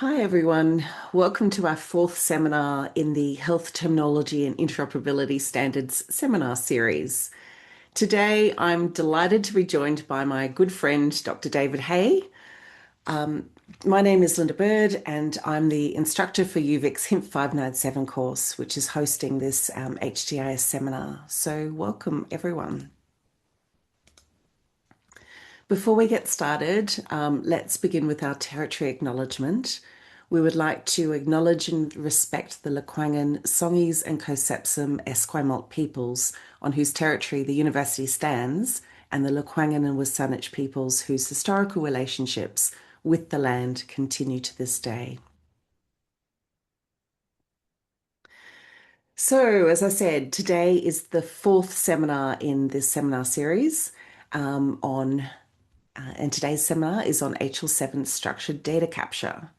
Hi, everyone. Welcome to our fourth seminar in the Health Terminology and Interoperability Standards seminar series. Today, I'm delighted to be joined by my good friend, Dr. David Hay. My name is Linda Bird, and I'm the instructor for UVic's HIMP 597 course, which is hosting this HTIS seminar. So, welcome, everyone. Before we get started, let's begin with our territory acknowledgement. We would like to acknowledge and respect the Lekwungen, Songhees and Kosepsum Esquimalt peoples on whose territory the university stands, and the Lekwungen and Wasanich peoples whose historical relationships with the land continue to this day. So, as I said, today is the fourth seminar in this seminar series and today's seminar is on HL7 structured data capture.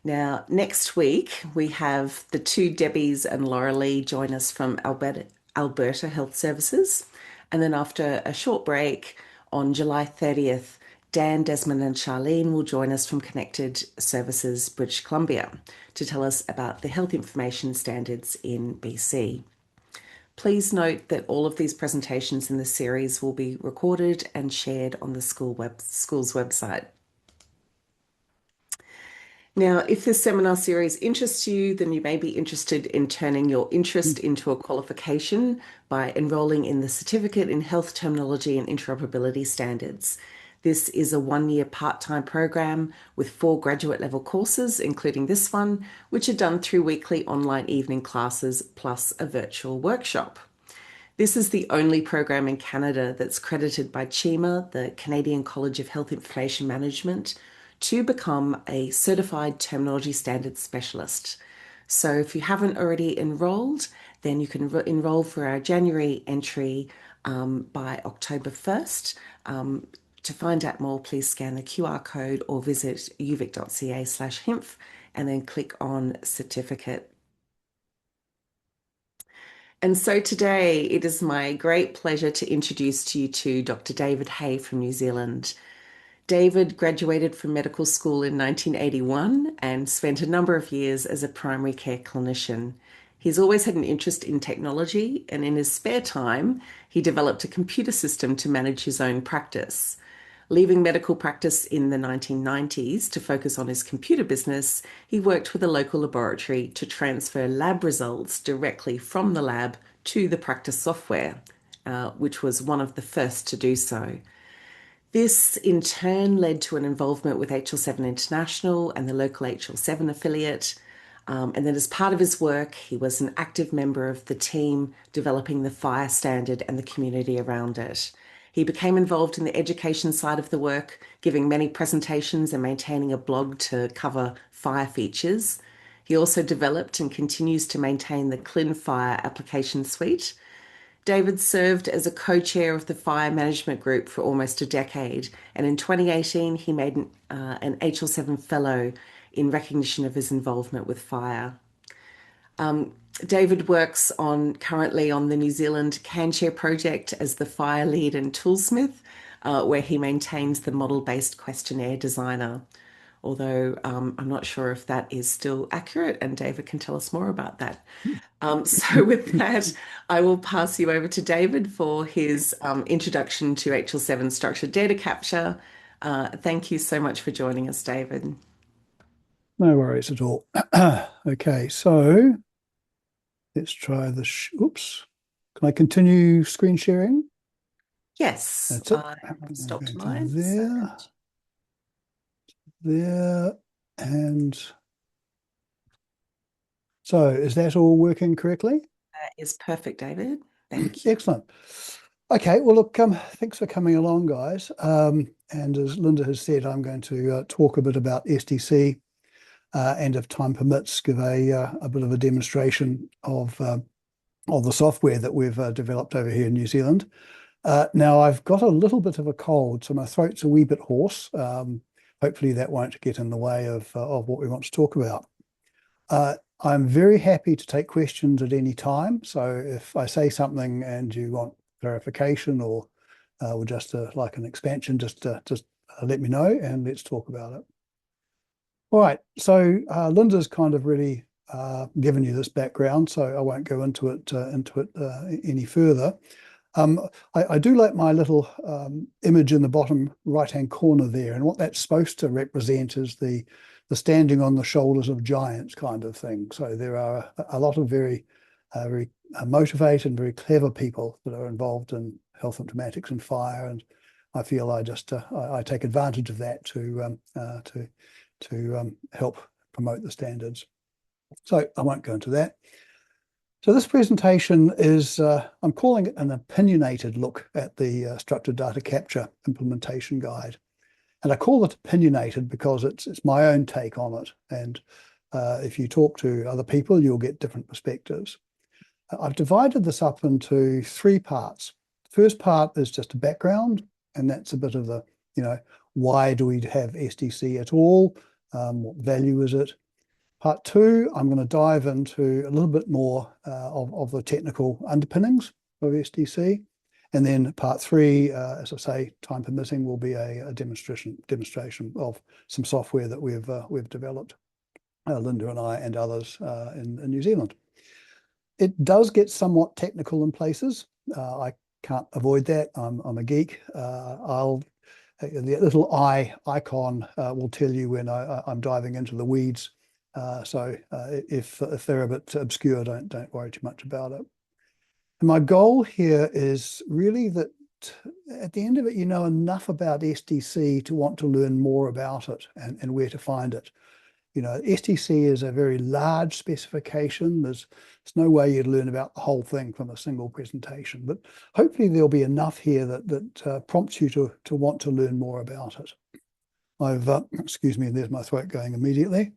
Now, next week, we have the two Debbies and Laura Lee join us from Alberta Health Services. And then after a short break on July 30th, Dan, Desmond, and Charlene will join us from Connected Services, British Columbia, to tell us about the health information standards in BC. Please note that all of these presentations in the series will be recorded and shared on the school's website. Now, if this seminar series interests you, then you may be interested in turning your interest into a qualification by enrolling in the Certificate in Health Terminology and Interoperability Standards. This is a one-year part-time program with 4 graduate level courses, including this one, which are done through weekly online evening classes plus a virtual workshop. This is the only program in Canada that's credited by CHIMA, the Canadian College of Health Information Management, to become a certified terminology standards specialist. So if you haven't already enrolled, then you can enroll for our January entry by October 1st. To find out more, please scan the QR code or visit uvic.ca/hinf and then click on certificate. And so today it is my great pleasure to introduce to you to Dr. David Hay from New Zealand. David graduated from medical school in 1981 and spent a number of years as a primary care clinician. He's always had an interest in technology, and in his spare time, he developed a computer system to manage his own practice. Leaving medical practice in the 1990s to focus on his computer business, he worked with a local laboratory to transfer lab results directly from the lab to the practice software, which was one of the first to do so. This in turn led to an involvement with HL7 International and the local HL7 affiliate. And then as part of his work, he was an active member of the team developing the fire standard and the community around it. He became involved in the education side of the work, giving many presentations and maintaining a blog to cover fire features. He also developed and continues to maintain the ClinFire application suite. David served as a co-chair of the fire management group for almost a decade, and in 2018 he made an HL7 fellow in recognition of his involvement with fire. David works currently on the New Zealand CanShare project as the fire lead and toolsmith, where he maintains the model-based questionnaire designer. Although I'm not sure if that is still accurate, and David can tell us more about that. So with that, I will pass you over to David for his introduction to HL7 structured data capture. Thank you so much for joining us, David. No worries at all. Okay, so let's try this. Oops. Can I continue screen sharing? Yes, That's it. I have I'm stopped going to mine. there, and so is that all working correctly? That is perfect, David. Thank you. Excellent. Okay, well, look, thanks for coming along, guys. And as Linda has said, I'm going to talk a bit about SDC and if time permits, give a bit of a demonstration of the software that we've developed over here in New Zealand. Now, I've got a little bit of a cold, so my throat's a wee bit hoarse. Hopefully that won't get in the way of what we want to talk about. I'm very happy to take questions at any time. So if I say something and you want clarification or just like an expansion, just let me know and let's talk about it. All right, so Linda's kind of really given you this background, so I won't go into it any further. Um, I do like my little image in the bottom right-hand corner there, and what that's supposed to represent is the standing on the shoulders of giants kind of thing. So there are a lot of very motivated and very clever people that are involved in health informatics and fire, and I feel I take advantage of that to help promote the standards. So I won't go into that. So this presentation is, I'm calling it an opinionated look at the structured data capture implementation guide. And I call it opinionated because it's my own take on it. And if you talk to other people, you'll get different perspectives. I've divided this up into three parts. The first part is just a background, and that's a bit of the, why do we have SDC at all? What value is it? Part two, I'm going to dive into a little bit more of the technical underpinnings of SDC. And then part three, as I say, time permitting, will be a demonstration of some software that we've developed, Linda and I and others in New Zealand. It does get somewhat technical in places. I can't avoid that. I'm a geek. The little eye icon will tell you when I'm diving into the weeds. So if they're a bit obscure, don't worry too much about it. And my goal here is really that at the end of it, you know enough about SDC to want to learn more about it and where to find it. STC is a very large specification. There's no way you'd learn about the whole thing from a single presentation, but hopefully there'll be enough here that prompts you to want to learn more about it. Excuse me, there's my throat going immediately.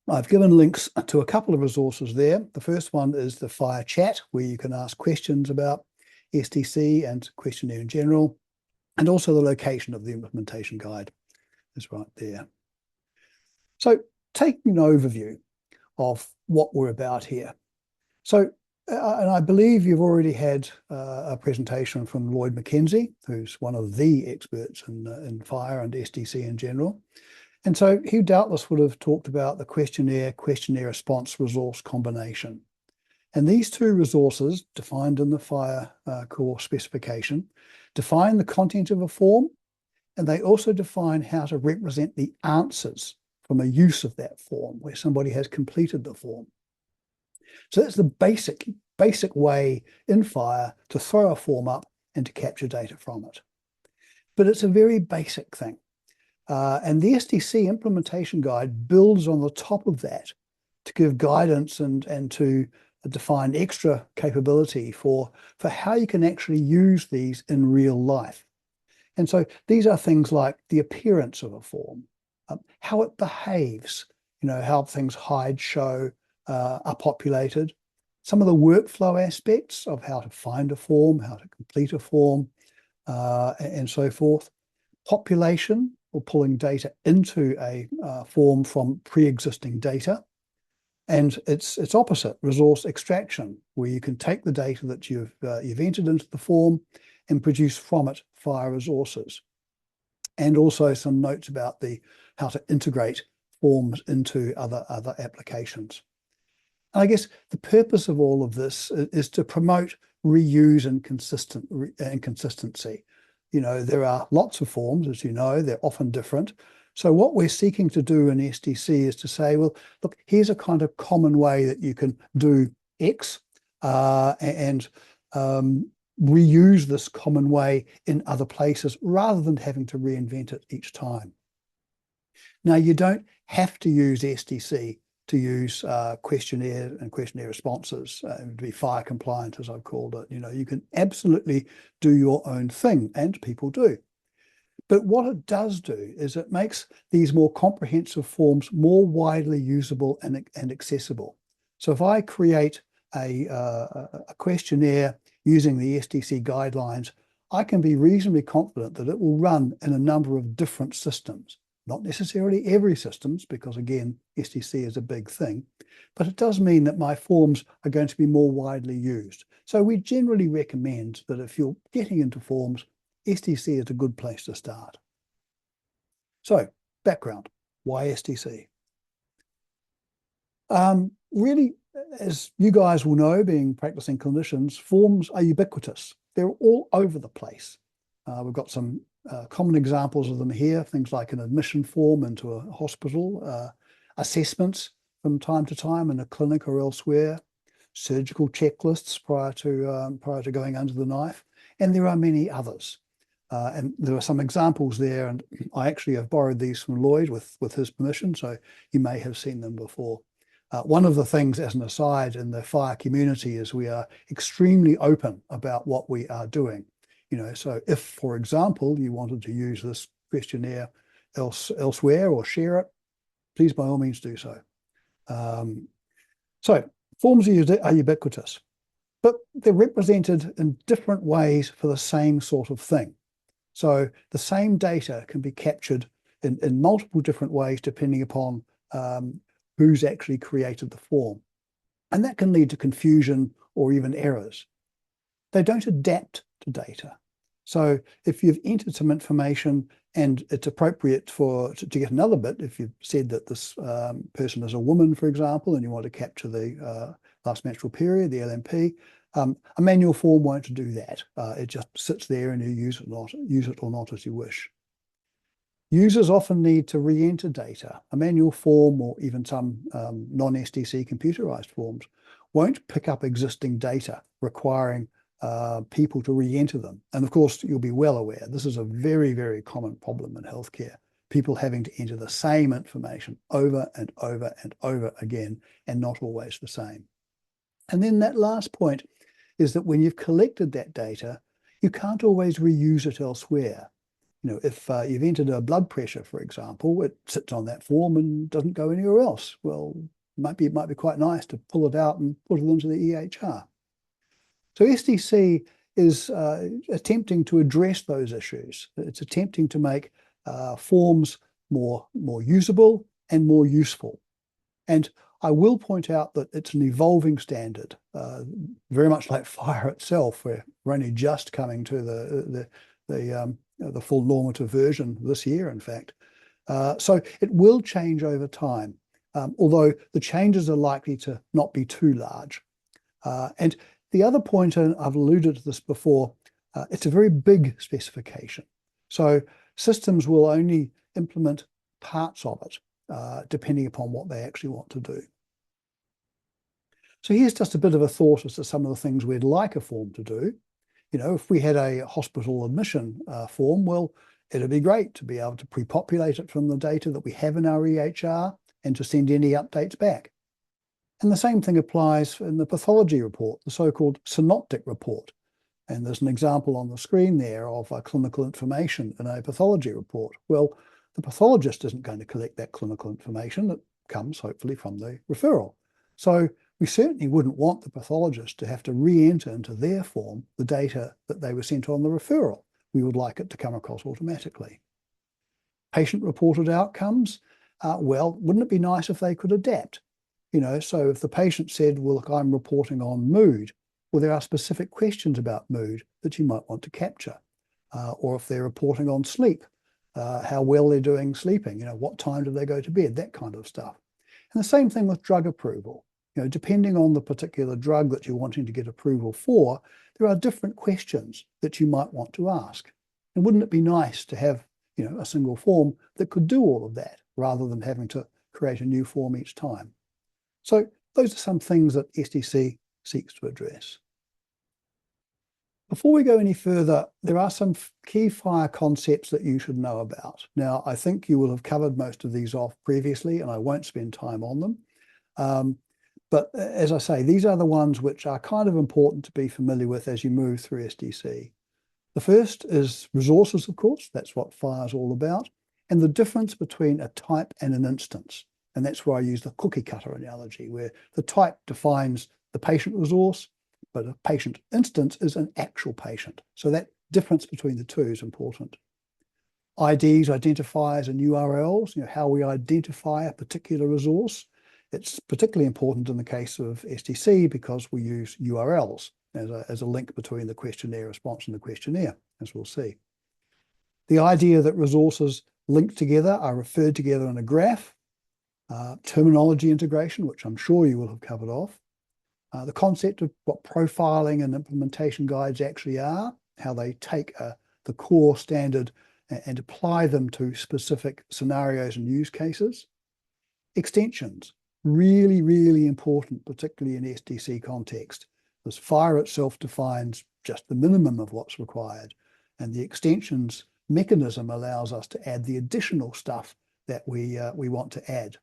I've given links to a couple of resources there. The first one is the Fire Chat, where you can ask questions about STC and questionnaire in general, and also the location of the implementation guide is right there. So taking an overview of what we're about here. So, and I believe you've already had a presentation from Lloyd McKenzie, who's one of the experts in fire and SDC in general. And so he doubtless would have talked about the questionnaire response resource combination. And these two resources, defined in the fire core specification, define the content of a form, and they also define how to represent the answers from a use of that form where somebody has completed the form. So that's the basic way in fire to throw a form up and to capture data from it. But it's a very basic thing. And the SDC implementation guide builds on the top of that to give guidance and to define extra capability for how you can actually use these in real life. And so these are things like the appearance of a form, how it behaves, how things hide, show, are populated, some of the workflow aspects of how to find a form, how to complete a form, and so forth. Population, or pulling data into a form from pre-existing data. And its opposite, resource extraction, where you can take the data that you've entered into the form and produce from it fire resources. And also some notes about how to integrate forms into other applications. And I guess the purpose of all of this is to promote reuse and consistency. There are lots of forms, as you know, they're often different. So what we're seeking to do in SDC is to say, well, look, here's a kind of common way that you can do X and reuse this common way in other places rather than having to reinvent it each time. Now, you don't have to use SDC to use questionnaire and questionnaire responses to be fire compliant, as I've called it. You can absolutely do your own thing, and people do. But what it does do is it makes these more comprehensive forms more widely usable and accessible. So if I create a questionnaire using the SDC guidelines, I can be reasonably confident that it will run in a number of different systems. Not necessarily every systems, because again, SDC is a big thing, but it does mean that my forms are going to be more widely used. So we generally recommend that if you're getting into forms, SDC is a good place to start. So, background. Why STC? Really, as you guys will know, being practicing clinicians, forms are ubiquitous. They're all over the place. We've got some common examples of them here, things like an admission form into a hospital, assessments from time to time in a clinic or elsewhere, surgical checklists prior to going under the knife, and there are many others. And there are some examples there, and I actually have borrowed these from Lloyd with his permission, so you may have seen them before. One of the things, as an aside, in the fire community is we are extremely open about what we are doing. So if, for example, you wanted to use this questionnaire elsewhere or share it, please by all means do so. So forms are ubiquitous, but they're represented in different ways for the same sort of thing. So the same data can be captured in multiple different ways depending upon who's actually created the form. And that can lead to confusion or even errors. They don't adapt to data. So if you've entered some information and it's appropriate to get another bit, if you've said that this person is a woman, for example, and you want to capture the last menstrual period, the LMP, a manual form won't do that. It just sits there and you use it or not as you wish. Users often need to re-enter data. A manual form or even some non-STC computerized forms won't pick up existing data requiring people to re-enter them. And of course, you'll be well aware, this is a very, very common problem in healthcare. People having to enter the same information over and over and over again, and not always the same. And then that last point is that when you've collected that data, you can't always reuse it elsewhere. If you've entered a blood pressure, for example, it sits on that form and doesn't go anywhere else. Well, it might be quite nice to pull it out and put it into the EHR. So STC is attempting to address those issues. It's attempting to make forms more usable and more useful. And I will point out that it's an evolving standard, very much like fire itself. We're only just coming to the full normative version this year, in fact. So it will change over time, although the changes are likely to not be too large. And the other point, and I've alluded to this before, it's a very big specification. So systems will only implement parts of it, depending upon what they actually want to do. So here's just a bit of a thought as to some of the things we'd like a form to do. If we had a hospital admission form, well, it'd be great to be able to pre-populate it from the data that we have in our EHR and to send any updates back. And the same thing applies in the pathology report, the so-called synoptic report. And there's an example on the screen there of clinical information in a pathology report. Well, the pathologist isn't going to collect that clinical information that comes hopefully from the referral. So we certainly wouldn't want the pathologist to have to re-enter into their form the data that they were sent on the referral. We would like it to come across automatically. Patient-reported outcomes, well, wouldn't it be nice if they could adapt? So if the patient said, well, look, I'm reporting on mood, well, there are specific questions about mood that you might want to capture. Or if they're reporting on sleep, how well they're doing sleeping, what time do they go to bed, that kind of stuff. And the same thing with drug approval. Depending on the particular drug that you're wanting to get approval for, there are different questions that you might want to ask. And wouldn't it be nice to have, a single form that could do all of that rather than having to create a new form each time? So those are some things that STC seeks to address. Before we go any further, there are some key fire concepts that you should know about. Now, I think you will have covered most of these off previously, and I won't spend time on them. But as I say, these are the ones which are kind of important to be familiar with as you move through STC. The first is resources, of course. That's what fire is all about. And the difference between a type and an instance. And that's where I use the cookie cutter analogy, where the type defines the patient resource, but a patient instance is an actual patient. So that difference between the two is important. IDs, identifiers, and URLs, how we identify a particular resource. It's particularly important in the case of STC because we use URLs as a link between the questionnaire response and the questionnaire, as we'll see. The idea that resources linked together, are referred together in a graph, terminology integration, which I'm sure you will have covered off, the concept of what profiling and implementation guides actually are, how they take the core standard and apply them to specific scenarios and use cases. Extensions, really, really important, particularly in SDC context. This FHIR itself defines just the minimum of what's required, and the extensions mechanism allows us to add the additional stuff that we want to add.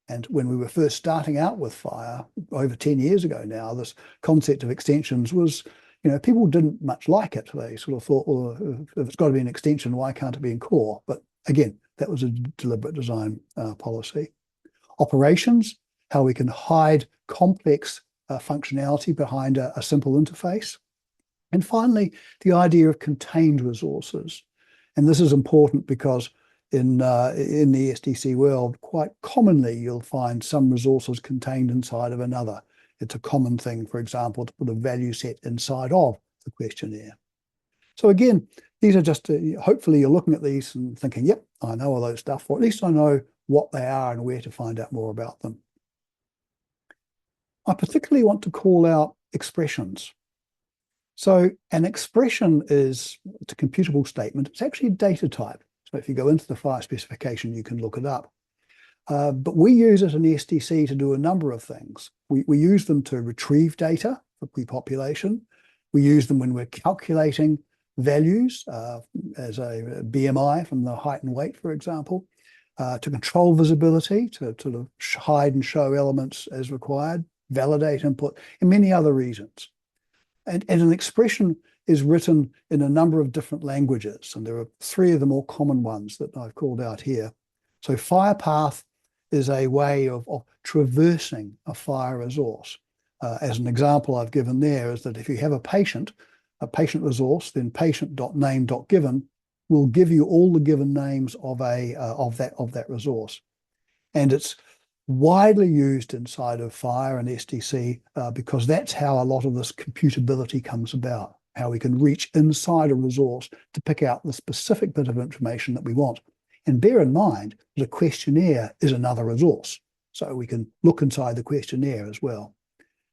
And when we were first starting out with FHIR over 10 years ago now, this concept of extensions was, people didn't much like it. They sort of thought, well, if it's got to be an extension, why can't it be in core? But again, that was a deliberate design policy. Operations, how we can hide complex functionality behind a simple interface. And finally, the idea of contained resources. And this is important because in the SDC world, quite commonly you'll find some resources contained inside of another. It's a common thing, for example, to put a value set inside of the questionnaire. So again, these are just, hopefully you're looking at these and thinking, yep, I know all those stuff, or at least I know what they are and where to find out more about them. I particularly want to call out expressions. So an expression is, it's a computable statement. It's actually a data type. So if you go into the FHIR specification, you can look it up. But we use it in the SDC to do a number of things. We use them to retrieve data for pre-population. We use them when we're calculating values as a BMI from the height and weight, for example, to control visibility, to sort of hide and show elements as required, validate input, and many other reasons. And an expression is written in a number of different languages, and there are three of the more common ones that I've called out here. So FHIR is a way of traversing a FHIR resource. As an example I've given there is that if you have a patient resource, then patient.name.given will give you all the given names of that resource. And it's widely used inside of FHIR and SDC because that's how a lot of this computability comes about, how we can reach inside a resource to pick out the specific bit of information that we want. And bear in mind that a questionnaire is another resource, so we can look inside the questionnaire as well.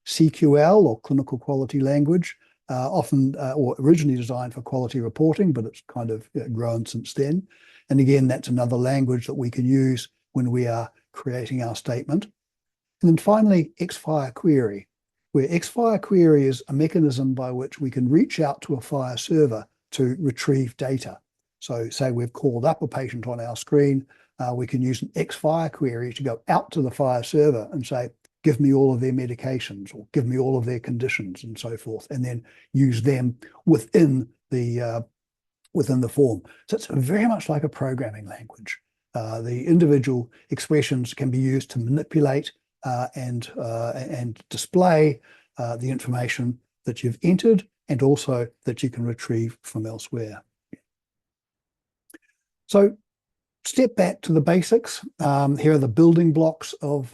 CQL, or clinical quality language, often or originally designed for quality reporting, but it's kind of grown since then. And again, that's another language that we can use when we are creating our statement. And then finally, XFHIR query, where XFHIR query is a mechanism by which we can reach out to a FHIR server to retrieve data. So say we've called up a patient on our screen, we can use an XFHIR query to go out to the FHIR server and say, give me all of their medications or give me all of their conditions and so forth, and then use them within the form. So it's very much like a programming language. The individual expressions can be used to manipulate and display the information that you've entered and also that you can retrieve from elsewhere. So step back to the basics. Here are the building blocks of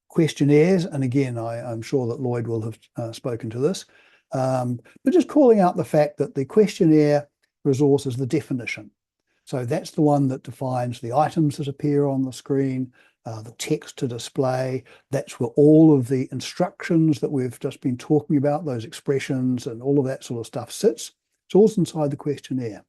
questionnaires. And again, I'm sure that Lloyd will have spoken to this. But just calling out the fact that the questionnaire resource is the definition. So that's the one that defines the items that appear on the screen, the text to display. That's where all of the instructions that we've just been talking about, those expressions and all of that sort of stuff sits. It's all inside the questionnaire.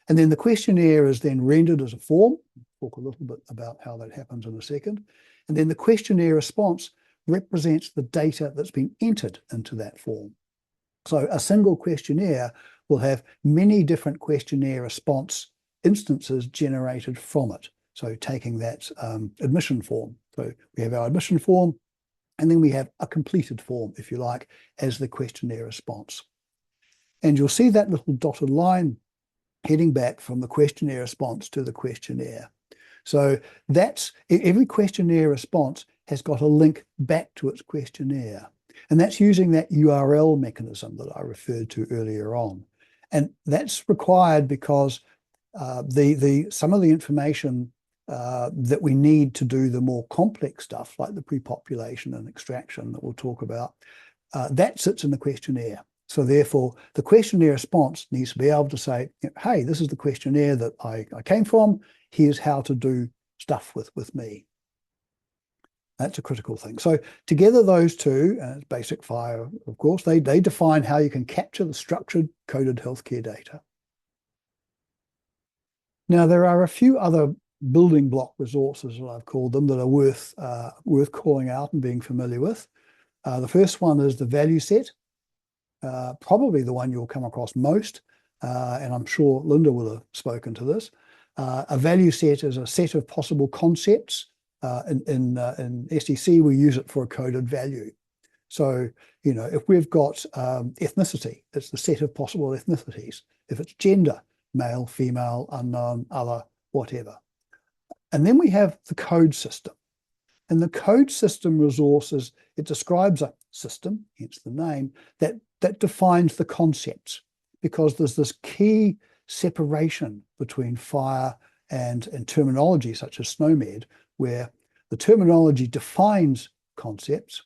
And then the questionnaire is then rendered as a form. We'll talk a little bit about how that happens in a second. And then the questionnaire response represents the data that's been entered into that form. So a single questionnaire will have many different questionnaire response instances generated from it. So taking that admission form. So we have our admission form, and then we have a completed form, if you like, as the questionnaire response. And you'll see that little dotted line heading back from the questionnaire response to the questionnaire. So that's every questionnaire response has got a link back to its questionnaire. And that's using that URL mechanism that I referred to earlier on. And that's required because some of the information that we need to do the more complex stuff, like the pre-population and extraction that we'll talk about, that sits in the questionnaire. So therefore, the questionnaire response needs to be able to say, hey, this is the questionnaire that I came from. Here's how to do stuff with me. That's a critical thing. So together those two, basic FHIR, of course, they define how you can capture the structured coded healthcare data. Now, there are a few other building block resources, that I've called them, that are worth calling out and being familiar with. The first one is the value set, probably the one you'll come across most, and I'm sure Linda will have spoken to this. A value set is a set of possible concepts. In STC, we use it for a coded value. So, if we've got ethnicity, it's the set of possible ethnicities. If it's gender, male, female, unknown, other, whatever. And then we have the code system. And the code system resources, it describes a system, hence the name, that defines the concepts, because there's this key separation between FHIR and terminology such as SNOMED, where the terminology defines concepts,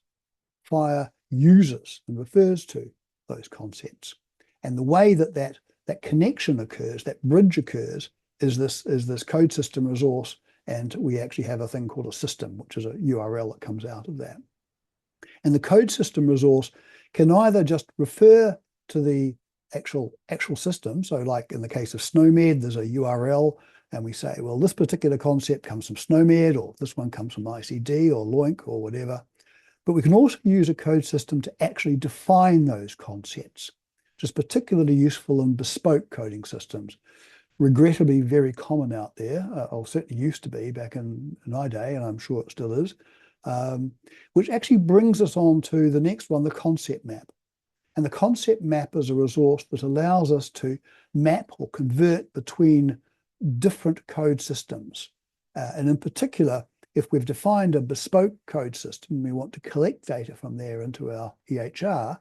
FHIR uses and refers to those concepts. And the way that connection occurs, that bridge occurs, is this code system resource. And we actually have a thing called a system, which is a URL that comes out of that. And the code system resource can either just refer to the actual system. So like in the case of SNOMED, there's a URL and we say, well, this particular concept comes from SNOMED, or this one comes from ICD or LOINC or whatever. But we can also use a code system to actually define those concepts, which is particularly useful in bespoke coding systems. Regrettably very common out there, or certainly used to be back in my day, and I'm sure it still is, which actually brings us on to the next one, the concept map. And the concept map is a resource that allows us to map or convert between different code systems. And in particular, if we've defined a bespoke code system, we want to collect data from there into our EHR,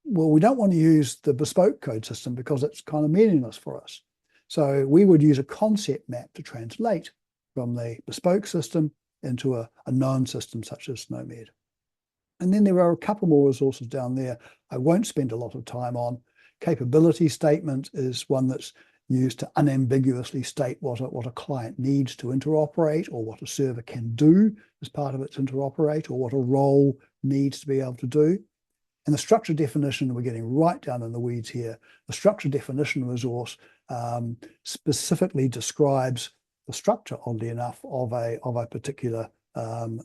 well, we don't want to use the bespoke code system because it's kind of meaningless for us. So we would use a concept map to translate from the bespoke system into a known system such as SNOMED. And then there are a couple more resources down there I won't spend a lot of time on. Capability statement is one that's used to unambiguously state what a client needs to interoperate, or what a server can do as part of its interoperate, or what a role needs to be able to do. And the structure definition, we're getting right down in the weeds here. The structure definition resource specifically describes the structure, oddly enough, of a particular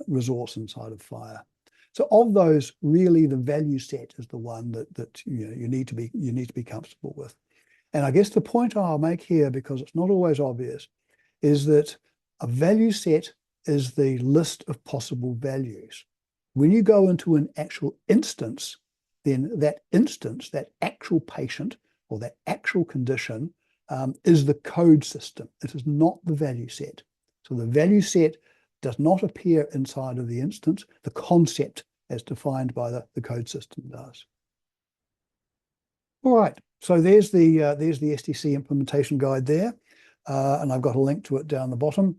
resource inside of FHIR. So of those, really the value set is the one that you need to be comfortable with. And I guess the point I'll make here, because it's not always obvious, is that a value set is the list of possible values. When you go into an actual instance, then that instance, that actual patient or that actual condition is the code system. It is not the value set. So the value set does not appear inside of the instance. The concept as defined by the code system does. All right, so there's the STC implementation guide there, and I've got a link to it down the bottom.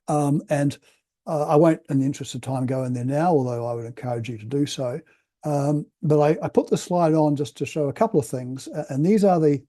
I won't, in the interest of time, go in there now, although I would encourage you to do so. But I put the slide on just to show a couple of things, and these are the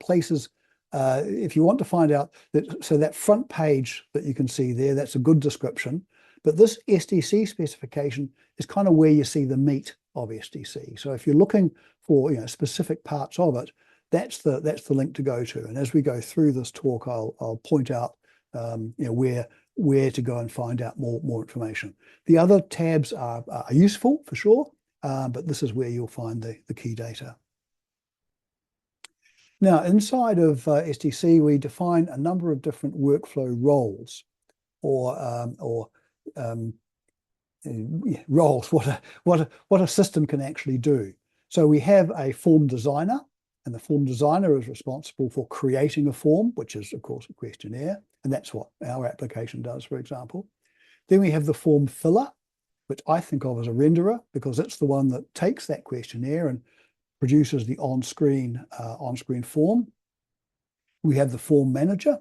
places, if you want to find out, so that front page that you can see there, that's a good description. But this STC specification is kind of where you see the meat of STC. So if you're looking for specific parts of it, that's the link to go to. And as we go through this talk, I'll point out where to go and find out more information. The other tabs are useful for sure, but this is where you'll find the key data. Now, inside of STC, we define a number of different workflow roles, or roles, what a system can actually do. So we have a form designer, and the form designer is responsible for creating a form, which is, of course, a questionnaire, and that's what our application does, for example. Then we have the form filler, which I think of as a renderer, because it's the one that takes that questionnaire and produces the on-screen form. We have the form manager,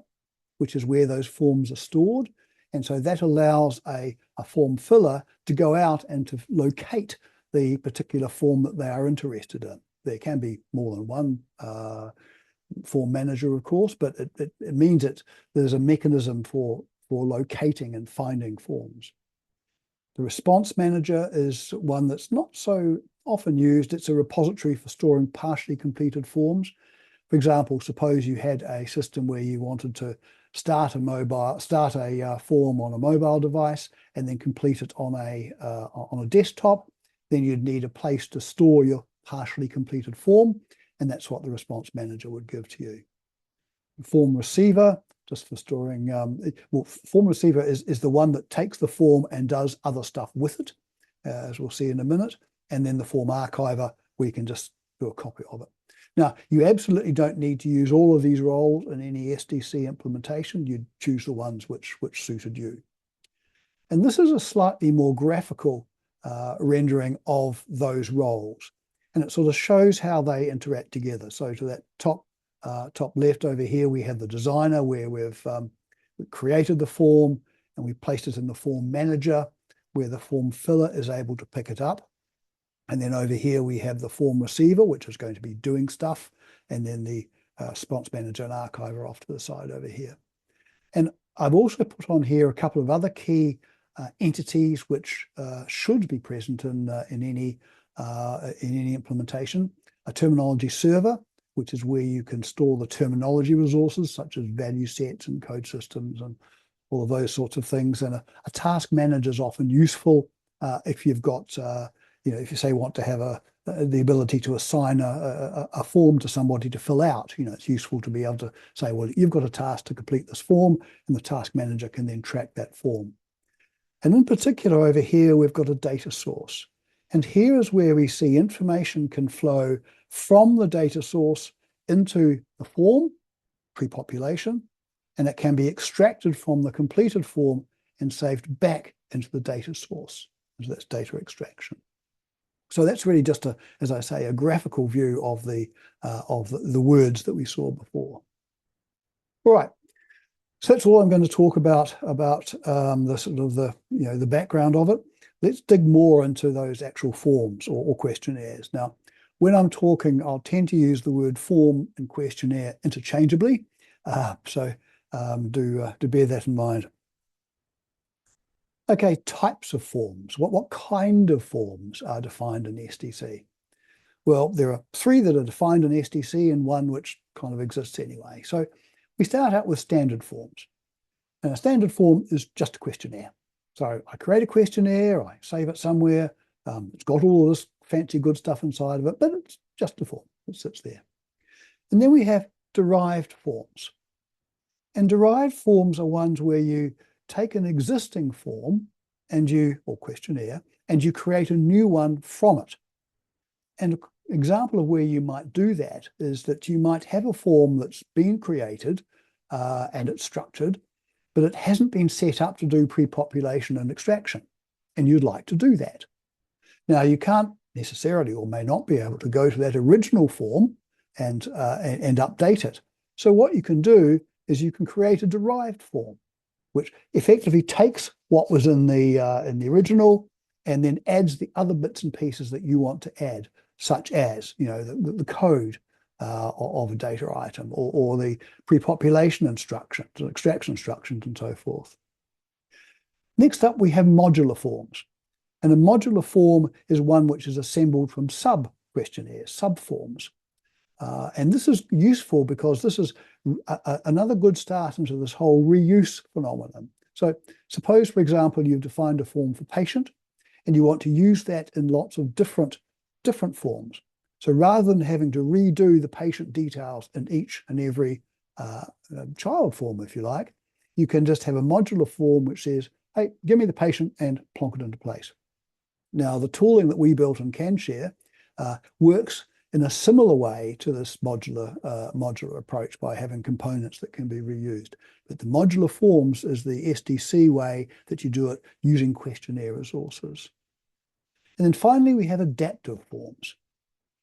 which is where those forms are stored. And so that allows a form filler to go out and to locate the particular form that they are interested in. there can be more than one form manager, of course, but it means that there's a mechanism for locating and finding forms. The response manager is one that's not so often used. It's a repository for storing partially completed forms. For example, suppose you had a system where you wanted to start a form on a mobile device and then complete it on a desktop. Then you'd need a place to store your partially completed form, and that's what the response manager would give to you. Form receiver, just for storing, well, form receiver is the one that takes the form and does other stuff with it, as we'll see in a minute. And then the form archiver, where you can just do a copy of it. Now, you absolutely don't need to use all of these roles in any SDC implementation. You'd choose the ones which suited you. And this is a slightly more graphical rendering of those roles. And it sort of shows how they interact together. So to that top left over here, we have the designer where we've created the form and we placed it in the form manager where the form filler is able to pick it up. And then over here, we have the form receiver, which is going to be doing stuff. And then the response manager and archiver off to the side over here. And I've also put on here a couple of other key entities which should be present in any implementation. A terminology server, which is where you can store the terminology resources, such as value sets and code systems and all of those sorts of things. And a task manager is often useful if you've got if you say want to have the ability to assign a form to somebody to fill out, it's useful to be able to say, well, you've got a task to complete this form, and the task manager can then track that form. And in particular over here, we've got a data source. And here is where we see information can flow from the data source into the form, pre-population, and it can be extracted from the completed form and saved back into the data source. So that's data extraction. So that's really just as I say, a graphical view of the words that we saw before. All right. So that's all I'm going to talk about the sort of the background of it. Let's dig more into those actual forms or questionnaires. Now, when I'm talking, I'll tend to use the word form and questionnaire interchangeably. So do bear that in mind. Okay, types of forms. What kind of forms are defined in SDC? Well, there are three that are defined in SDC and one which kind of exists anyway. So we start out with standard forms. And a standard form is just a questionnaire. So I create a questionnaire, I save it somewhere. It's got all this fancy good stuff inside of it, but it's just a form. It sits there. And then we have derived forms. And derived forms are ones where you take an existing form or questionnaire, and you create a new one from it. And an example of where you might do that is that you might have a form that's been created and it's structured, but it hasn't been set up to do pre-population and extraction, and you'd like to do that. Now, you can't necessarily or may not be able to go to that original form and update it. So what you can do is you can create a derived form, which effectively takes what was in the original and then adds the other bits and pieces that you want to add, such as the code of a data item or the pre-population instructions, extraction instructions, and so forth. Next up, we have modular forms. And a modular form is one which is assembled from sub-questionnaires, sub-forms. And this is useful because this is another good start into this whole reuse phenomenon. So suppose, for example, you've defined a form for patient and you want to use that in lots of different forms. So rather than having to redo the patient details in each and every child form, if you like, you can just have a modular form which says, hey, give me the patient and plonk it into place. Now, the tooling that we built in CanShare works in a similar way to this modular approach by having components that can be reused. But the modular forms is the SDC way that you do it using questionnaire resources. And then finally, we have adaptive forms.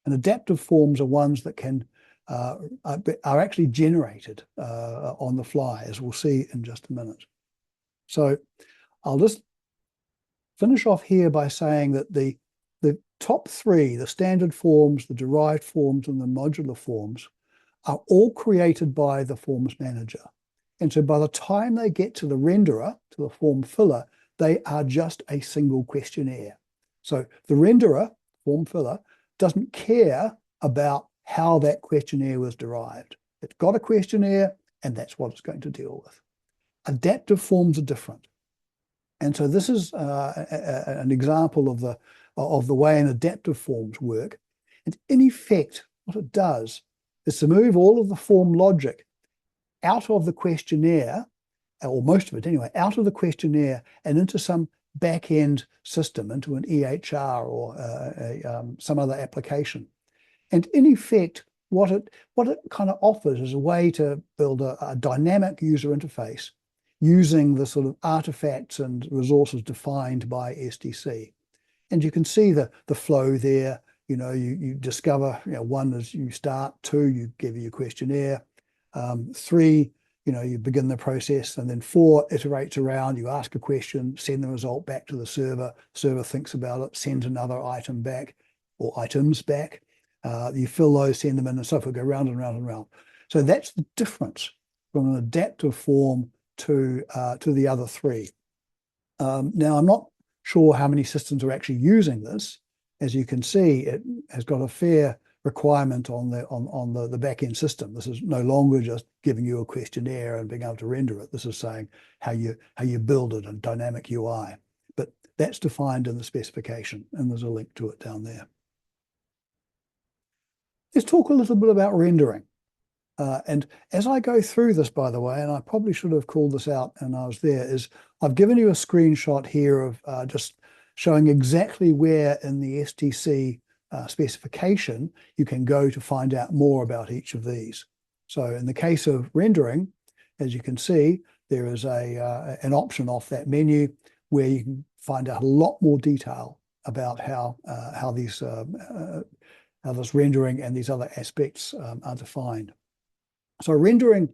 And adaptive forms are ones that are actually generated on the fly, as we'll see in just a minute. So I'll just finish off here by saying that the the top three, the standard forms, the derived forms, and the modular forms, are all created by the forms manager. And so by the time they get to the renderer, to the form filler, they are just a single questionnaire. So the renderer, form filler, doesn't care about how that questionnaire was derived. It's got a questionnaire, and that's what it's going to deal with. Adaptive forms are different. And so this is an example of the way an adaptive forms work. And in effect, what it does is to move all of the form logic out of the questionnaire, or most of it anyway, out of the questionnaire and into some back-end system, into an EHR or some other application. And in effect, what it kind of offers is a way to build a dynamic user interface using the sort of artifacts and resources defined by SDC. And you can see the flow there. You discover, one is you start, two, you give your questionnaire, three, you begin the process, and then four iterates around, you ask a question, send the result back to the server thinks about it, sends another item back or items back. You fill those, send them in, and so forth, go round and round and round. So that's the difference from an adaptive form to the other three. Now, I'm not sure how many systems are actually using this. As you can see, it has got a fair requirement on the back-end system. This is no longer just giving you a questionnaire and being able to render it. This is saying how you build it in dynamic UI. But that's defined in the specification, and there's a link to it down there. Let's talk a little bit about rendering. And as I go through this, by the way, and I probably should have called this out and I was there, is I've given you a screenshot here of just showing exactly where in the STC specification you can go to find out more about each of these. So in the case of rendering, as you can see, there is an option off that menu where you can find out a lot more detail about how this rendering and these other aspects are defined. So rendering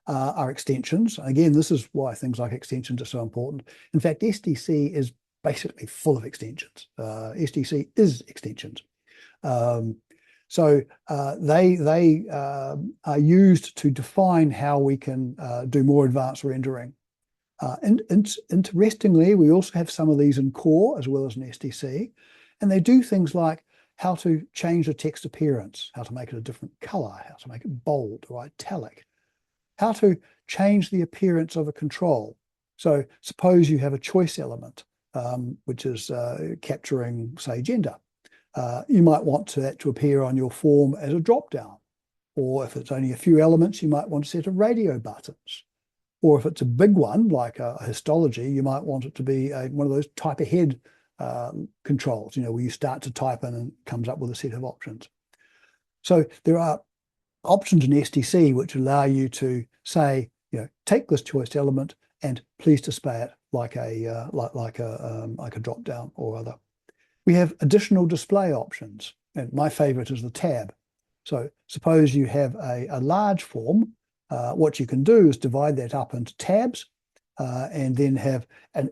are extensions. Again, this is why things like extensions are so important. In fact, SDC is basically full of extensions. SDC is extensions. So they are used to define how we can do more advanced rendering. And interestingly, we also have some of these in core as well as in SDC, and they do things like how to change the text appearance, how to make it a different color, how to make it bold or italic, how to change the appearance of a control. So suppose you have a choice element, which is capturing, say, gender. You might want that to appear on your form as a drop-down. Or if it's only a few elements, you might want a set of radio buttons. Or if it's a big one, like a histology, you might want it to be one of those type ahead controls, where you start to type in and it comes up with a set of options. So there are options in SDC which allow you to say, take this choice element and please display it like a drop down or other. We have additional display options, and my favorite is the tab. So suppose you have a large form, what you can do is divide that up into tabs, and then have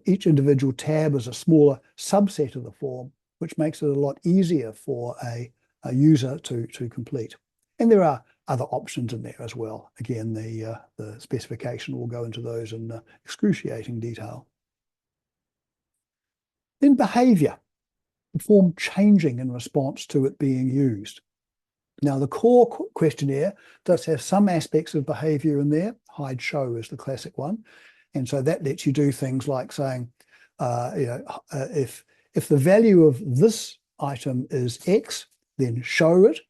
each individual tab as a smaller subset of the form, which makes it a lot easier for a user to complete. And there are other options in there as well. Again, the specification will go into those in excruciating detail. Then behavior, the form changing in response to it being used. Now, the core questionnaire does have some aspects of behavior in there. Hide show is the classic one. And so that lets you do things like saying, if the value of this item is X, then show it.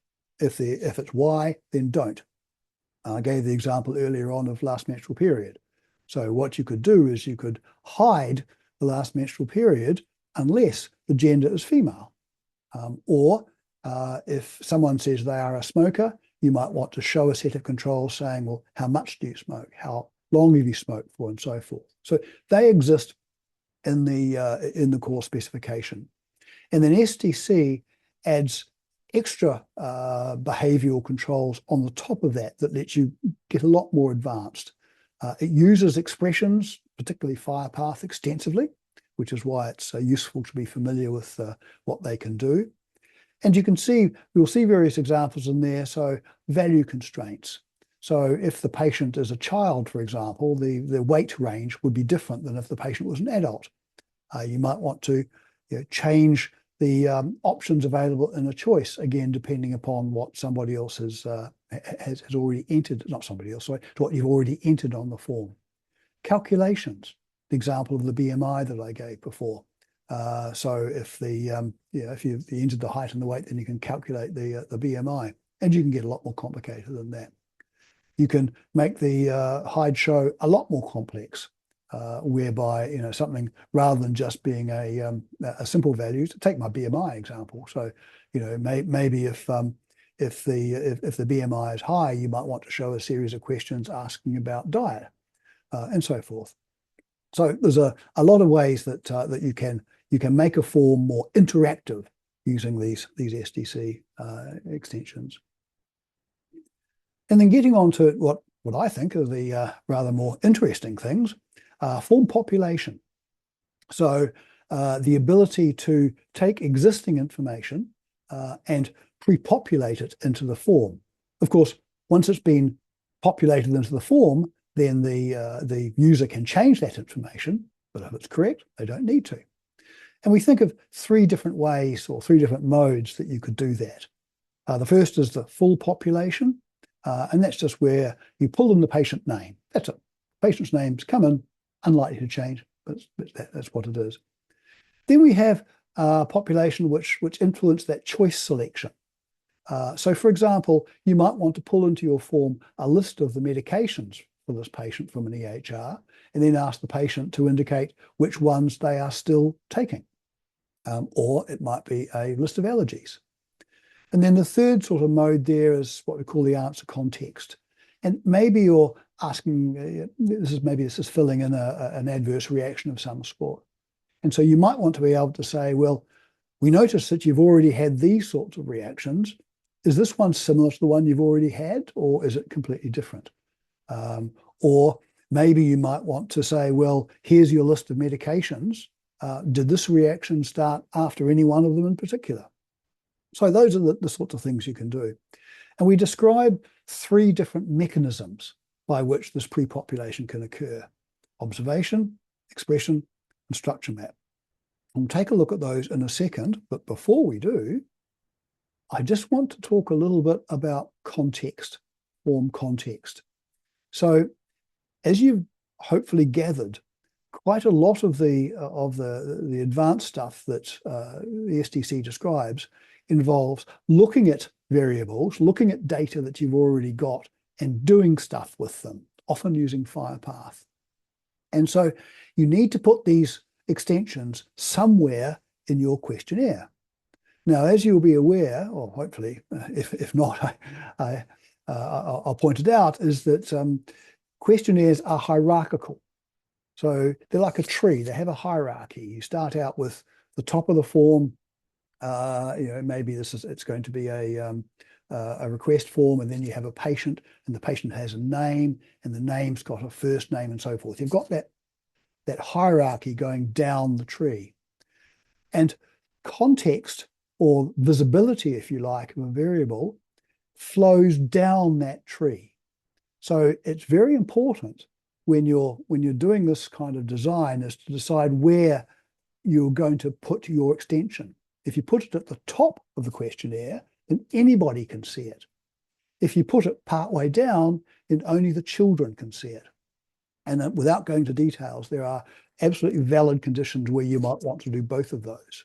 If it's Y, then don't. I gave the example earlier on of last menstrual period. So what you could do is you could hide the last menstrual period unless the gender is female. Or if someone says they are a smoker, you might want to show a set of controls saying, well, how much do you smoke? How long have you smoked for, and so forth. So they exist in the core specification. And then SDC adds extra behavioral controls on the top of that lets you get a lot more advanced. It uses expressions, particularly firepath, extensively. which is why it's useful to be familiar with what they can do. And you can see, you'll see various examples in there. So value constraints. So if the patient is a child, for example, the weight range would be different than if the patient was an adult. You might want to change the options available in a choice, again, depending upon what somebody else has already entered, not somebody else, sorry, to what you've already entered on the form. Calculations, the example of the BMI that I gave before. So if if you entered the height and the weight, then you can calculate the BMI, and you can get a lot more complicated than that. You can make the hide show a lot more complex, whereby something rather than just being a simple value. Take my BMI example. So maybe if the BMI is high, you might want to show a series of questions asking about diet and so forth. So there's a lot of ways that you can make a form more interactive using these SDC extensions. And then getting on to what I think are the rather more interesting things, form population. So the ability to take existing information and pre-populate it into the form. Of course, once it's been populated into the form, then the user can change that information, but if it's correct, they don't need to. And we think of three different ways or three different modes that you could do that. The first is the full population, and that's just where you pull in the patient name. That's it. Patient's names come in, unlikely to change, but that's what it is. Then we have population which influence that choice selection. So for example, you might want to pull into your form a list of the medications for this patient from an EHR, and then ask the patient to indicate which ones they are still taking. Or it might be a list of allergies. And then the third sort of mode there is what we call the answer context. And maybe you're asking, this is filling in an adverse reaction of some sort. And so you might want to be able to say, well, we notice that you've already had these sorts of reactions. Is this one similar to the one you've already had, or is it completely different? Or maybe you might want to say, well, here's your list of medications. Did this reaction start after any one of them in particular? So those are the sorts of things you can do. And we describe three different mechanisms by which this pre-population can occur: observation, expression, and structure map. We'll take a look at those in a second, but before we do, I just want to talk a little bit about context, form context. So as you've hopefully gathered, quite a lot of the advanced stuff that the SDC describes involves looking at variables, looking at data that you've already got and doing stuff with them, often using FirePath. And so you need to put these extensions somewhere in your questionnaire. Now, as you'll be aware, or hopefully, if not, I'll point it out, is that questionnaires are hierarchical. So they're like a tree. They have a hierarchy. You start out with the top of the form. Maybe it's going to be a request form, and then you have a patient, and the patient has a name, and the name's got a first name, and so forth. You've got that hierarchy going down the tree. And context, or visibility, if you like, of a variable flows down that tree. So it's very important when you're doing this kind of design is to decide where you're going to put your extension. If you put it at the top of the questionnaire, then anybody can see it. If you put it partway down, then only the children can see it. And without going to details, there are absolutely valid conditions where you might want to do both of those.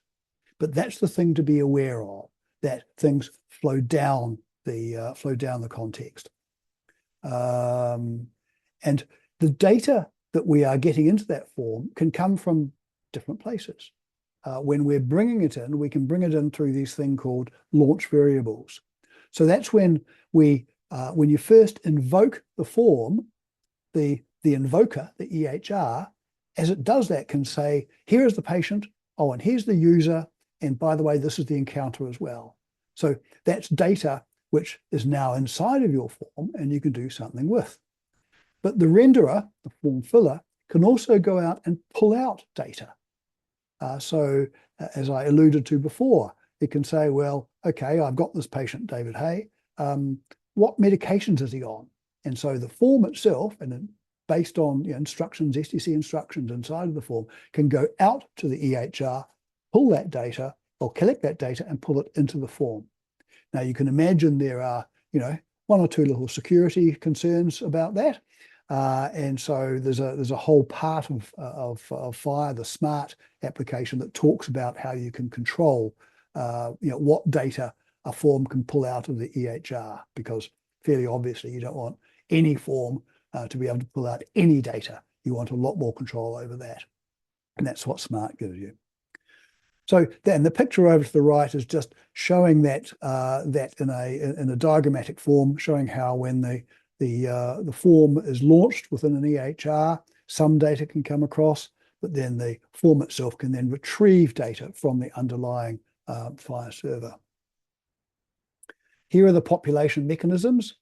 But that's the thing to be aware of, that things flow down the context. And the data that we are getting into that form can come from different places. When we're bringing it in, we can bring it in through these thing called launch variables. So that's when when you first invoke the form, the invoker, the EHR, as it does that, can say, here is the patient, oh, and here's the user, and by the way, this is the encounter as well. So that's data which is now inside of your form, and you can do something with. But the renderer, the form filler, can also go out and pull out data. As I alluded to before, it can say, well, okay, I've got this patient, David Hay. What medications is he on? And so the form itself, and then based on instructions, STC instructions inside of the form, can go out to the EHR, pull that data or collect that data and pull it into the form. Now you can imagine there are, one or two little security concerns about that. And so there's a whole part of FHIR, the SMART application, that talks about how you can control what data a form can pull out of the EHR, because fairly obviously you don't want any form to be able to pull out any data. You want a lot more control over that. And that's what SMART gives you. So then the picture over to the right is just showing that in a diagrammatic form, showing how when the form is launched within an EHR, some data can come across, but then the form itself can then retrieve data from the underlying FHIR server. Here are the population mechanisms.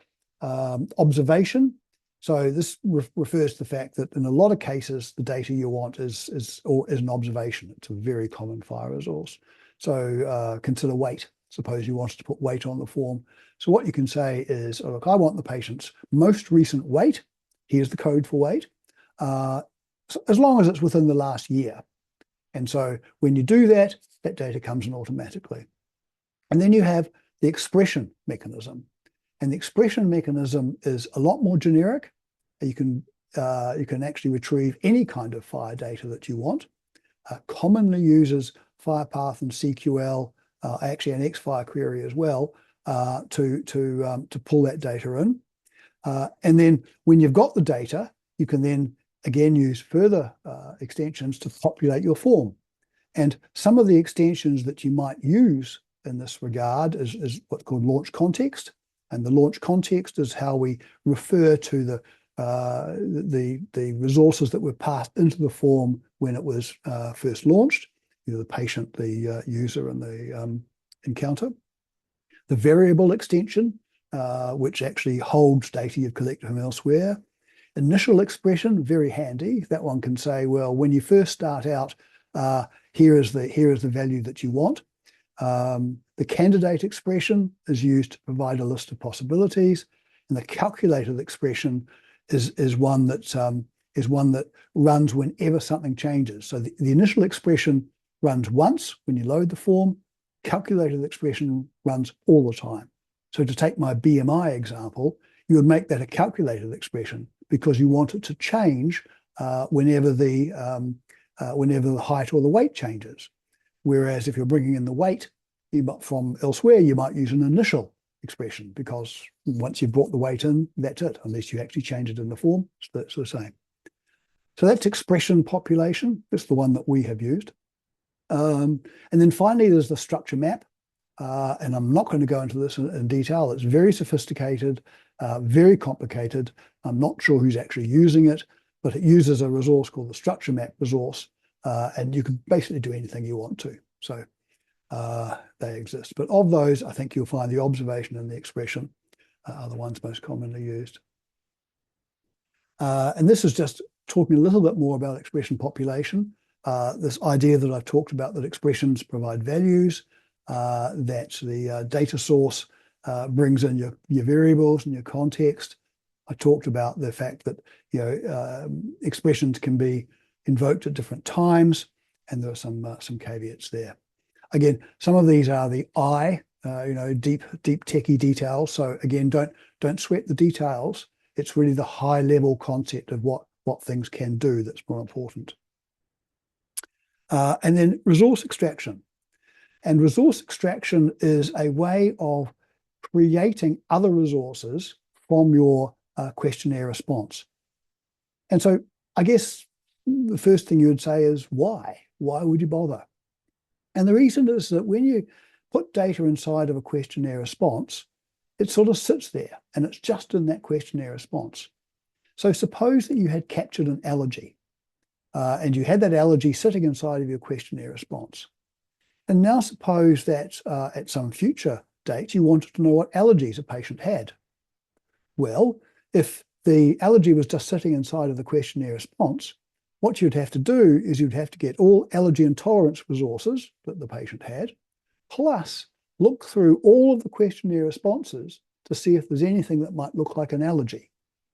Observation. So this refers to the fact that in a lot of cases, the data you want is an observation. It's a very common FHIR resource. So consider weight. Suppose you wanted to put weight on the form. So what you can say is, oh, look, I want the patient's most recent weight. Here's the code for weight, as long as it's within the last year. And so when you do that, that data comes in automatically. And then you have the expression mechanism. And the expression mechanism is a lot more generic. You can actually retrieve any kind of FHIR data that you want. Commonly uses FHIRPath and CQL, actually an XFHIR query as well, to pull that data in. And then when you've got the data, you can then again use further extensions to populate your form. And some of the extensions that you might use in this regard is what's called launch context. And the launch context is how we refer to the resources that were passed into the form when it was first launched, the patient, the user, and the encounter. The variable extension, which actually holds data you've collected from elsewhere. Initial expression, very handy. That one can say, well, when you first start out, here is the value that you want. The candidate expression is used to provide a list of possibilities, and the calculated expression is one that runs whenever something changes. So the initial expression runs once when you load the form. Calculated expression runs all the time. So to take my BMI example, you would make that a calculated expression because you want it to change whenever the height or the weight changes. Whereas if you're bringing in the weight from elsewhere, you might use an initial expression, because once you've brought the weight in, that's it, unless you actually change it in the form. So that's the same. So that's expression population. That's the one that we have used. And then finally, there's the structure map. And I'm not going to go into this in detail. It's very sophisticated, very complicated. I'm not sure who's actually using it, but it uses a resource called the structure map resource. And you can basically do anything you want to. So they exist. But of those, I think you'll find the observation and the expression are the ones most commonly used. And this is just talking a little bit more about expression population. This idea that I've talked about, that expressions provide values, that the data source brings in your variables and your context. I talked about the fact that expressions can be invoked at different times, and there are some caveats there. Again, some of these are the deep techie details. So again, don't sweat the details. It's really the high level concept of what things can do that's more important. And then resource extraction. And resource extraction is a way of creating other resources from your questionnaire response. And so I guess the first thing you would say is why? Why would you bother? And the reason is that when you put data inside of a questionnaire response, it sort of sits there and it's just in that questionnaire response. So suppose that you had captured an allergy and you had that allergy sitting inside of your questionnaire response. And now suppose that at some future date, you wanted to know what allergies a patient had. Well, if the allergy was just sitting inside of the questionnaire response, what you'd have to do is you'd have to get all allergy and tolerance resources that the patient had, plus look through all of the questionnaire responses to see if there's anything that might look like an allergy.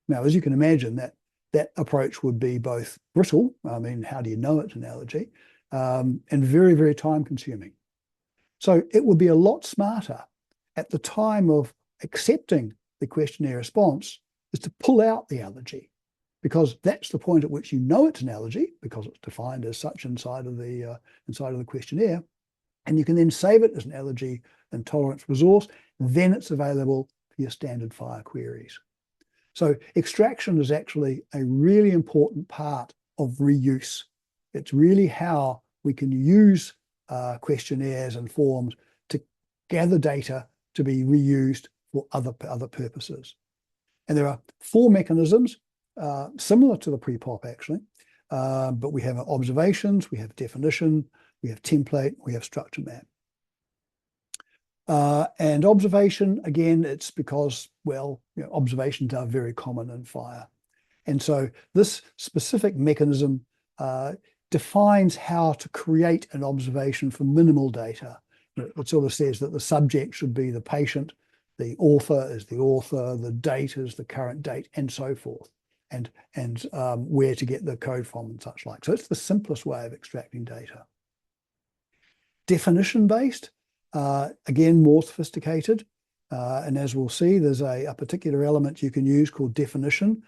Now, as you can imagine, that approach would be both brittle, I mean, how do you know it's an allergy, and very, very time consuming. So it would be a lot smarter at the time of accepting the questionnaire response is to pull out the allergy, because that's the point at which you know it's an allergy, because it's defined as such inside of the questionnaire, and you can then save it as an allergy and tolerance resource. Then it's available for your standard FHIR queries. So extraction is actually a really important part of reuse. It's really how we can use questionnaires and forms to gather data to be reused for other purposes. And there are 4 mechanisms similar to the pre-pop actually, but we have observations, we have definition, we have template, we have structure map. And observation, again, it's because, well, observations are very common in FHIR. And so this specific mechanism defines how to create an observation from minimal data. It sort of says that the subject should be the patient, the author is the author, the date is the current date, and so forth, and where to get the code from and such like. So it's the simplest way of extracting data. Definition-based, again, more sophisticated. And as we'll see, there's a particular element you can use called definition.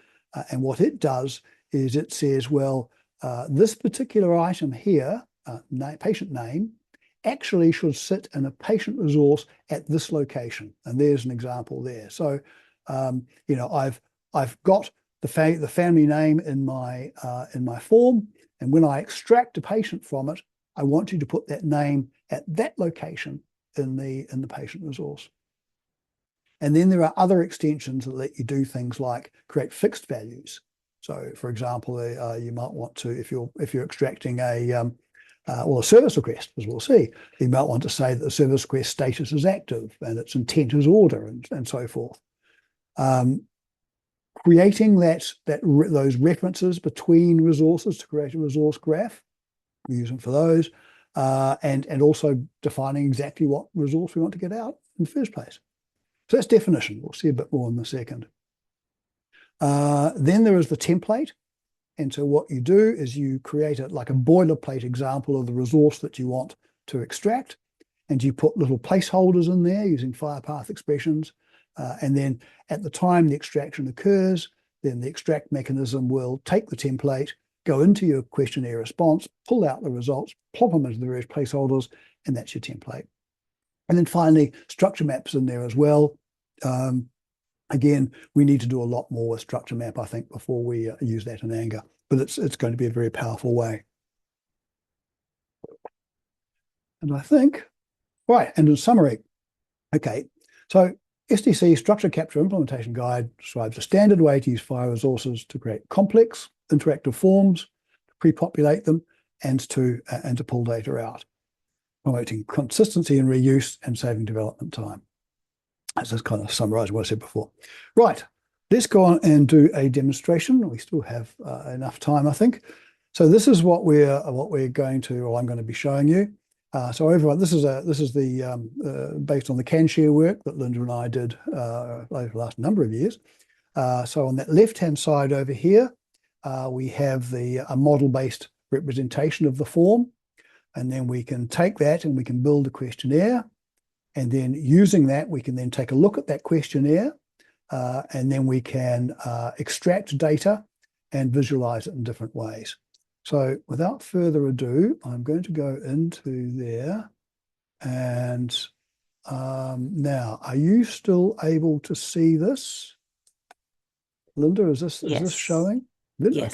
And what it does is it says, well, this particular item here, patient name, actually should sit in a patient resource at this location. And there's an example there. So, I've got the family name in my form, and when I extract a patient from it, I want you to put that name at that location in the patient resource. And then there are other extensions that let you do things like create fixed values. So, for example, you might want to, if you're extracting a service request, as we'll see, you might want to say that the service request status is active and its intent is order, and so forth. Creating those references between resources to create a resource graph, we use them for those, and also defining exactly what resource we want to get out in the first place. So that's definition. We'll see a bit more in a second. Then there is the template. And so what you do is you create like a boilerplate example of the resource that you want to extract, and you put little placeholders in there using FHIR path expressions. And then at the time the extraction occurs, then the extract mechanism will take the template, go into your questionnaire response, pull out the results, plop them into the various placeholders, and that's your template. And then finally, structure maps in there as well. Again, we need to do a lot more with structure map, I think, before we use that in anger, but it's going to be a very powerful way. And I think, right, and in summary, okay, so SDC Structure Capture Implementation Guide describes a standard way to use FHIR resources to create complex interactive forms, to pre-populate them, and to pull data out, promoting consistency and reuse and saving development time. That's just kind of summarizing what I said before. Right, let's go on and do a demonstration. We still have enough time, I think. So this is what we're going to, or I'm going to be showing you. So overall, this is the based on the CanShare work that Linda and I did over the last number of years. So on that left-hand side over here, we have a model-based representation of the form, and then we can take that and we can build a questionnaire. And then using that, we can then take a look at that questionnaire, and then we can extract data and visualize it in different ways. So without further ado, I'm going to go into there. And now, are you still able to see this? Linda, is this showing? Good? Yes.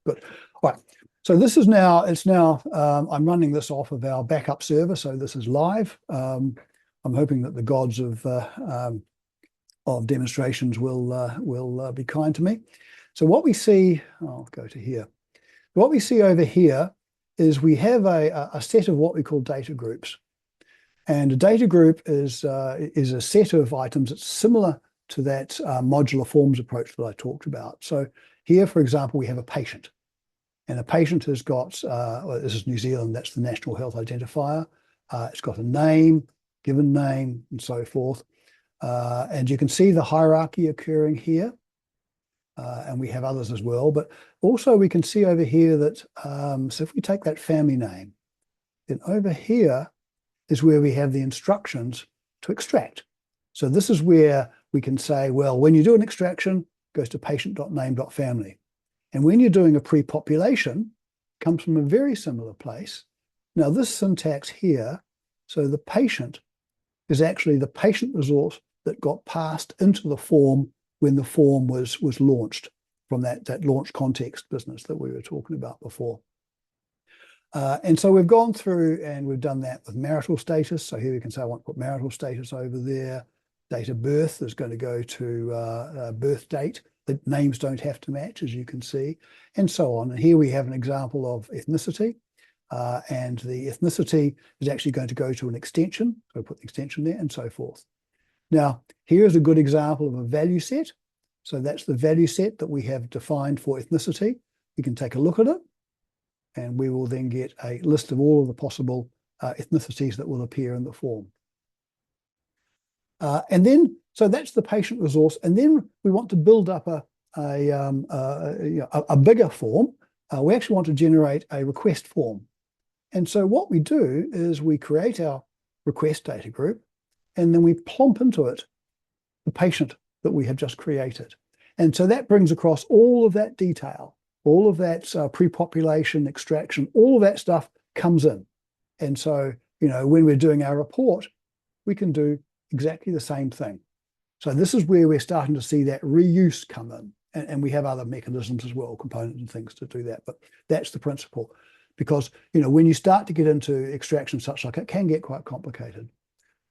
Okay, good. All right. So this is now, I'm running this off of our backup server. So this is live. I'm hoping that the gods of demonstrations will be kind to me. So what we see, I'll go to here. What we see over here is we have a set of what we call data groups. And a data group is a set of items that's similar to that modular forms approach that I talked about. So here, for example, we have a patient. And a patient has got, well, this is New Zealand, that's the National Health Identifier. It's got a name, given name, and so forth. And you can see the hierarchy occurring here. And we have others as well. But also we can see over here that, so if we take that family name, then over here is where we have the instructions to extract. So this is where we can say, well, when you do an extraction, it goes to patient.name.family. And when you're doing a pre-population, it comes from a very similar place. Now this syntax here, so the patient is actually the patient resource that got passed into the form when the form was launched from that launch context business that we were talking about before. And so we've gone through and we've done that with marital status. So here we can say I want to put marital status over there. Date of birth is going to go to birth date. The names don't have to match, as you can see, and so on. And here we have an example of ethnicity. And the ethnicity is actually going to go to an extension. So put the extension there and so forth. Now, here's a good example of a value set. So that's the value set that we have defined for ethnicity. We can take a look at it, and we will then get a list of all of the possible ethnicities that will appear in the form. And then, so that's the patient resource. And then we want to build up a bigger form. We actually want to generate a request form. And so what we do is we create our request data group, and then we plump into it the patient that we have just created. And so that brings across all of that detail, all of that pre-population extraction, all of that stuff comes in. And so, when we're doing our report, we can do exactly the same thing. So this is where we're starting to see that reuse come in. And we have other mechanisms as well, components and things to do that. But that's the principle. Because, when you start to get into extraction such like it can get quite complicated.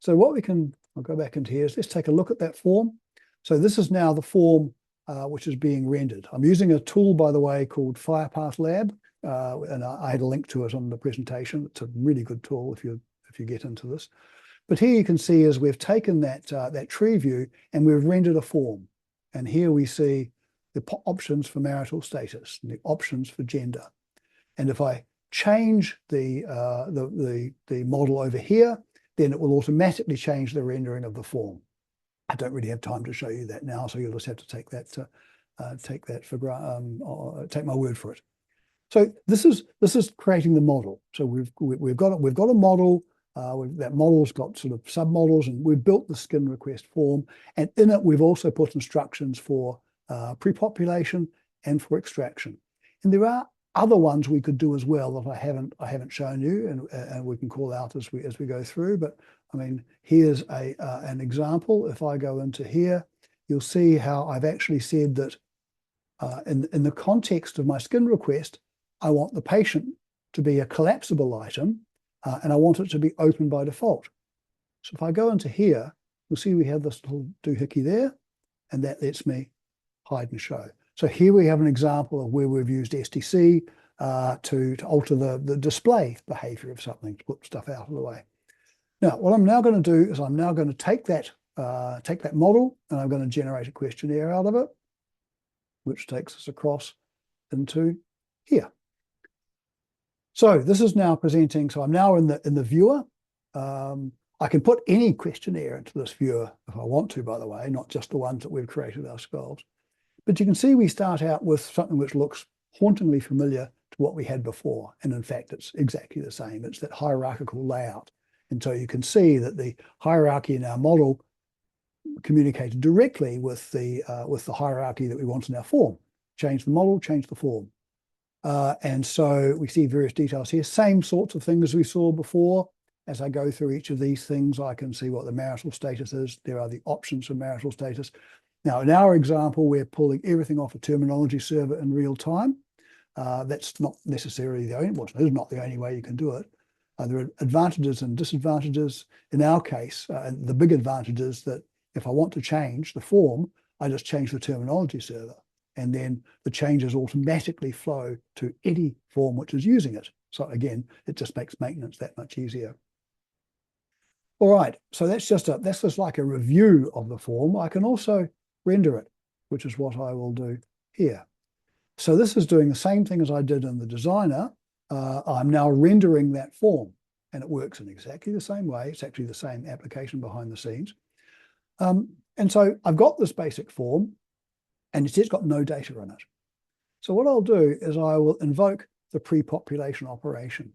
So what I'll go back into here, is let's take a look at that form. So this is now the form which is being rendered. I'm using a tool, by the way, called Firepath Lab, and I had a link to it on the presentation. It's a really good tool if you get into this. But here you can see is we've taken that tree view and we've rendered a form. And here we see the options for marital status and the options for gender. And if I change the model over here, then it will automatically change the rendering of the form. I don't really have time to show you that now, so you'll just have to take my word for it. So this is creating the model. So we've got a model. That model's got sort of submodels, and we've built the skin request form. And in it, we've also put instructions for pre-population and for extraction. And there are other ones we could do as well that I haven't shown you, and we can call out as we go through. But I mean, here's an example. If I go into here, you'll see how I've actually said that in the context of my skin request, I want the patient to be a collapsible item, and I want it to be open by default. So if I go into here, you'll see we have this little doohickey there, and that lets me hide and show. So here we have an example of where we've used STC to alter the display behavior of something, to put stuff out of the way. Now, what I'm now going to do is I'm now going to take that model, and I'm going to generate a questionnaire out of it, which takes us across into here. So this is now presenting. So I'm now in the viewer. I can put any questionnaire into this viewer if I want to, by the way, not just the ones that we've created ourselves. But you can see we start out with something which looks hauntingly familiar to what we had before. And in fact, it's exactly the same. It's that hierarchical layout. And so you can see that the hierarchy in our model communicated directly with the hierarchy that we want in our form. Change the model, change the form. And so we see various details here, same sorts of things as we saw before. As I go through each of these things, I can see what the marital status is. There are the options for marital status. Now, in our example, we're pulling everything off a terminology server in real time. That's not necessarily the only, well, it is not the only way you can do it. There are advantages and disadvantages. In our case, the big advantage is that if I want to change the form, I just change the terminology server, and then the changes automatically flow to any form which is using it. So again, it just makes maintenance that much easier. All right, so that's just like a review of the form. I can also render it, which is what I will do here. So this is doing the same thing as I did in the designer. I'm now rendering that form, and it works in exactly the same way. It's actually the same application behind the scenes. And so I've got this basic form, and it's got no data in it. So what I'll do is I will invoke the pre-population operation.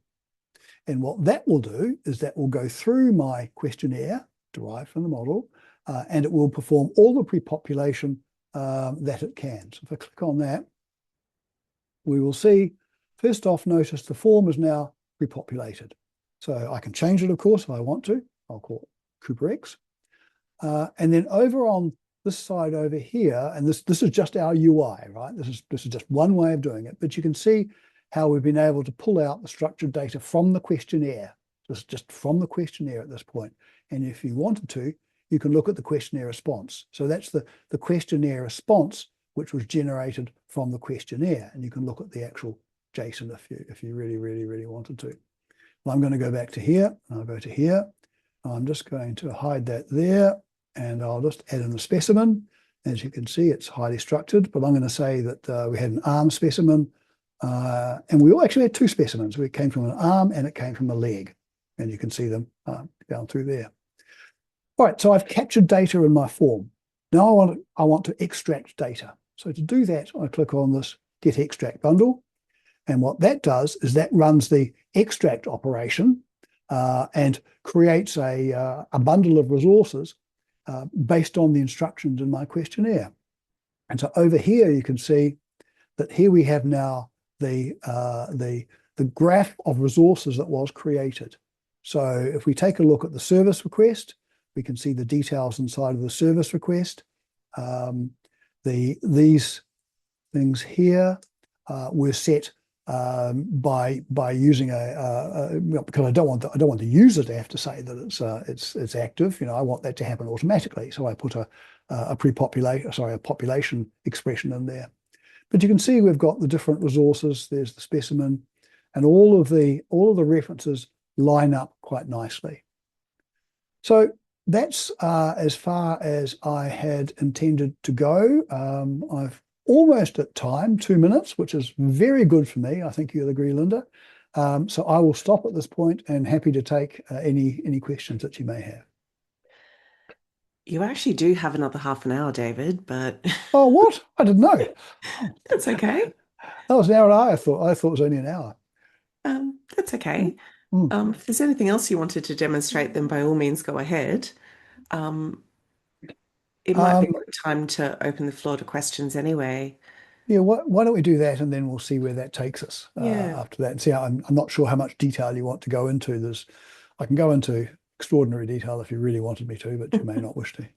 And what that will do is that will go through my questionnaire derived from the model, and it will perform all the pre-population that it can. So if I click on that, we will see, first off, notice the form is now pre-populated. So I can change it, of course, if I want to. I'll call it Cooper X. And then over on this side over here, and this is just our UI, right? This is just one way of doing it, but you can see how we've been able to pull out the structured data from the questionnaire. This is just from the questionnaire at this point. And if you wanted to, you can look at the questionnaire response. So that's the questionnaire response, which was generated from the questionnaire. And you can look at the actual JSON if you really, really, really wanted to. Well, I'm going to go back to here, and I'll go to here. I'm just going to hide that there, and I'll just add in the specimen. As you can see, it's highly structured, but I'm going to say that we had an arm specimen, and we all actually had two specimens. It came from an arm and it came from a leg, and you can see them down through there. All right, so I've captured data in my form. Now I want to extract data. So to do that, I click on this Get Extract Bundle, and what that does is that runs the extract operation and creates a bundle of resources based on the instructions in my questionnaire. And so over here, you can see that here we have now the graph of resources that was created. So if we take a look at the service request, we can see the details inside of the service request. These things here were set by using because I don't want the user to have to say that it's active. I want that to happen automatically. So I put a population expression in there. But you can see we've got the different resources. There's the specimen, and all of the references line up quite nicely. So that's as far as I had intended to go. I've almost at time, 2 minutes, which is very good for me. I think you'll agree, Linda. So I will stop at this point and happy to take any questions that you may have. You actually do have another half an hour, David, but Oh, what? I didn't know. Oh, that's okay. that was an hour and a half. I thought it was only an hour. That's Mm, okay. mm. If there's anything else you wanted to demonstrate, then by all means go ahead. Um, it might be a Um, good time to open the floor to questions anyway. yeah, why don't we do that, and then we'll see where that takes us Yeah. after that. And see, I'm not sure how much detail you want to go into. I can go into extraordinary detail if you really wanted me to, but you may not wish to.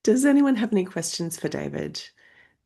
Does anyone have any questions for David?